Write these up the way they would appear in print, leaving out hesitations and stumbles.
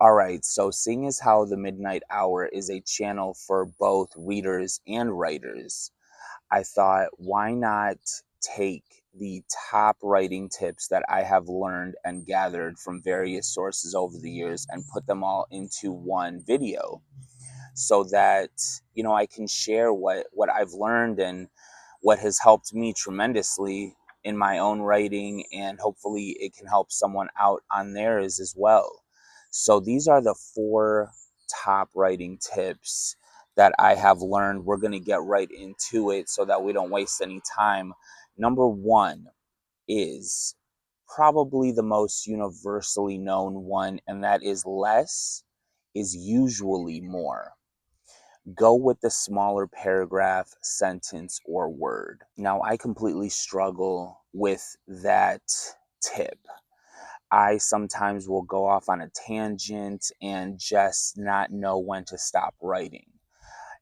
All right, so seeing as how the Midnight Hour is a channel for both readers and writers, I thought, why not take the top writing tips that I have learned and gathered from various sources over the years and put them all into one video so that, I can share what I've learned and what has helped me tremendously in my own writing, and hopefully it can help someone out on theirs as well. So these are the 4 top writing tips that I have learned. We're going to get right into it so that we don't waste any time. Number 1 is probably the most universally known one, and that is less is usually more. Go with the smaller paragraph, sentence, or word. Now, I completely struggle with that tip. I sometimes will go off on a tangent and just not know when to stop writing.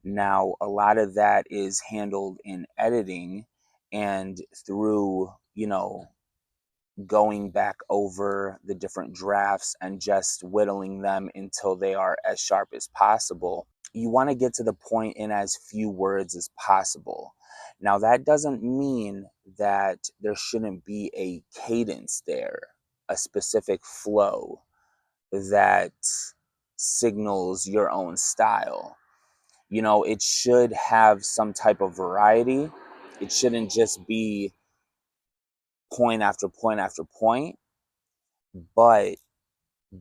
Now, a lot of that is handled in editing and through, going back over the different drafts and just whittling them until they are as sharp as possible. You want to get to the point in as few words as possible. Now, that doesn't mean that there shouldn't be a cadence there, a specific flow that signals your own style. It should have some type of variety. It shouldn't just be point after point after point, but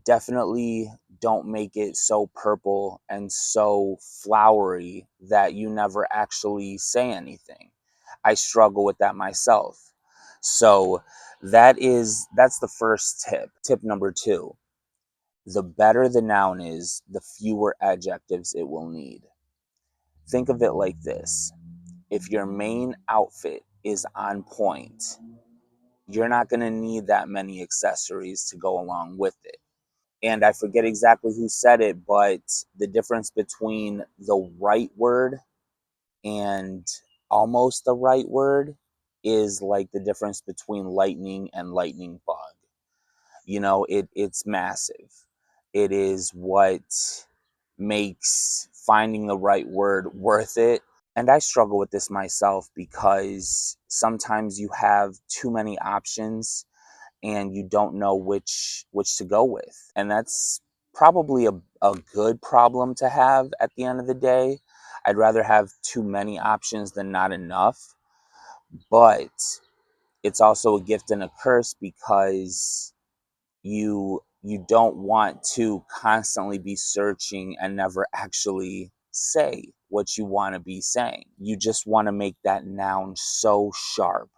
definitely don't make it so purple and so flowery that you never actually say anything. I struggle with that myself. So that's the first tip. Tip number 2, the better the noun is, the fewer adjectives it will need. Think of it like this. If your main outfit is on point, you're not going to need that many accessories to go along with it. And I forget exactly who said it, but the difference between the right word and almost the right word is like the difference between lightning and lightning bug. It's massive. It is what makes finding the right word worth it. And I struggle with this myself because sometimes you have too many options and you don't know which to go with. And that's probably a good problem to have at the end of the day. I'd rather have too many options than not enough. But it's also a gift and a curse because you don't want to constantly be searching and never actually say what you want to be saying. You just want to make that noun so sharp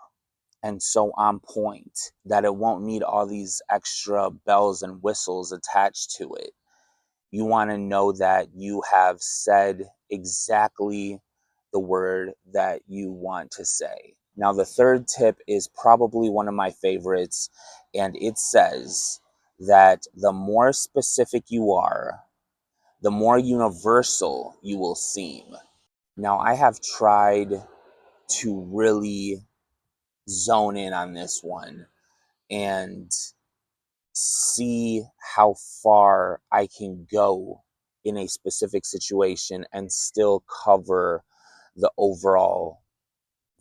and so on point that it won't need all these extra bells and whistles attached to it. You want to know that you have said exactly the word that you want to say. Now, the third tip is probably one of my favorites, and it says that the more specific you are, the more universal you will seem. Now, I have tried to really zone in on this one and see how far I can go in a specific situation and still cover the overall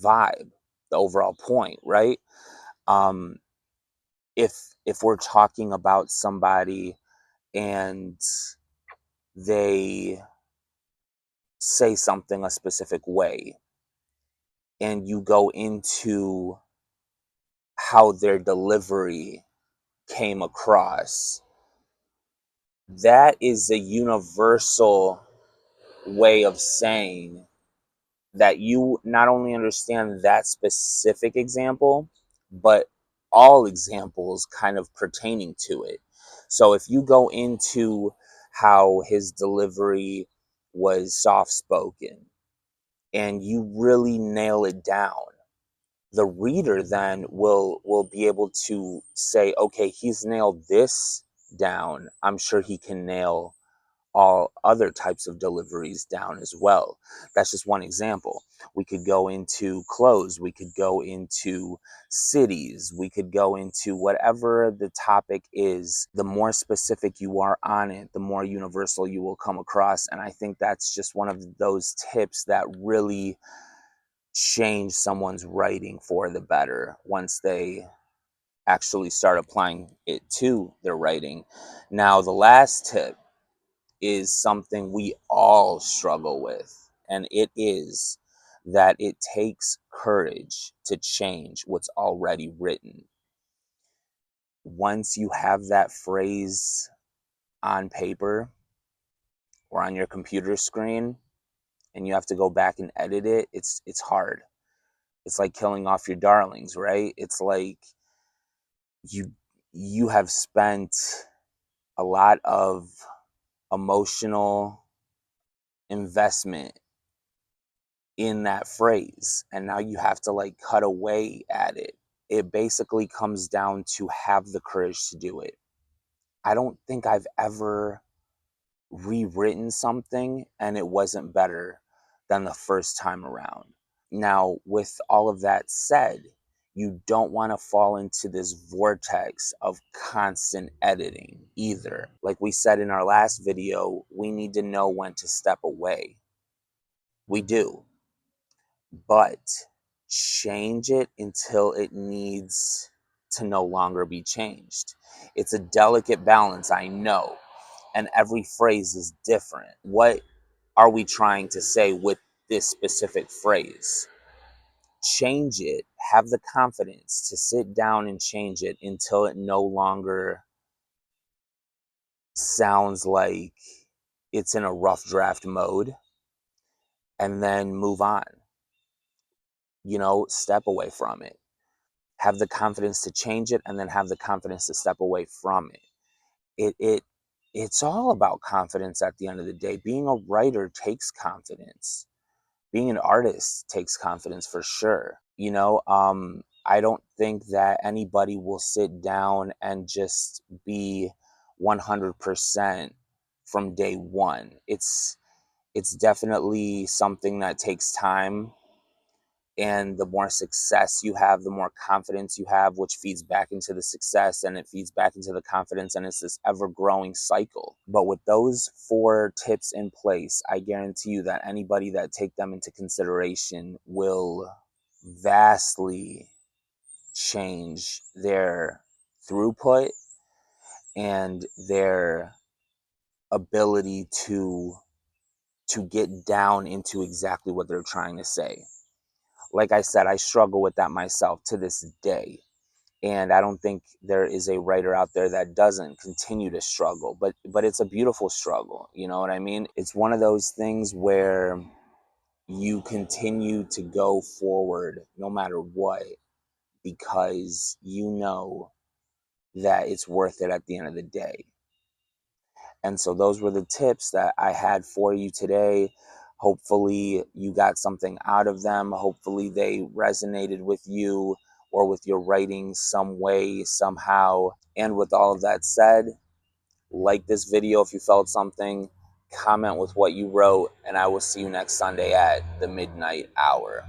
vibe, the overall point, right? Um, if we're talking about somebody and they say something a specific way, and you go into how their delivery came across, that is a universal way of saying that you not only understand that specific example, but all examples kind of pertaining to it. So if you go into how his delivery was soft spoken and you really nail it down, the reader then will be able to say, okay, he's nailed this down. I'm sure he can nail all other types of deliveries down as well. That's just one example. We could go into clothes, we could go into cities, we could go into whatever the topic is. The more specific you are on it, the more universal you will come across. And I think that's just one of those tips that really change someone's writing for the better once they actually start applying it to their writing. Now, the last tip is something we all struggle with, and it is that it takes courage to change what's already written. Once you have that phrase on paper or on your computer screen and you have to go back and edit it, it's hard. It's like killing off your darlings, right? It's like you you have spent a lot of emotional investment in that phrase, and now you have to like cut away at it. It basically comes down to have the courage to do it. I don't think I've ever rewritten something and it wasn't better than the first time around. Now, with all of that said, you don't want to fall into this vortex of constant editing either. Like we said in our last video, we need to know when to step away. We do, but change it until it needs to no longer be changed. It's a delicate balance, I know, and every phrase is different. What are we trying to say with this specific phrase? Change it, have the confidence to sit down and change it until it no longer sounds like it's in a rough draft mode, and then move on. Step away from it. Have the confidence to change it, and then have the confidence to step away from it. It's all about confidence at the end of the day. Being a writer takes confidence. Being an artist takes confidence for sure. I don't think that anybody will sit down and just be 100% from day one. It's definitely something that takes time, and the more success you have, the more confidence you have, which feeds back into the success, and it feeds back into the confidence, and it's this ever growing cycle. But with those 4 tips in place, I guarantee you that anybody that take them into consideration will vastly change their throughput and their ability to get down into exactly what they're trying to say. Like I said, I struggle with that myself to this day. And I don't think there is a writer out there that doesn't continue to struggle, but it's a beautiful struggle. You know what I mean? It's one of those things where you continue to go forward no matter what, because you know that it's worth it at the end of the day. And so those were the tips that I had for you today. Hopefully you got something out of them. Hopefully they resonated with you or with your writing some way, somehow. And with all of that said, like this video if you felt something, comment with what you wrote, and I will see you next Sunday at the midnight hour.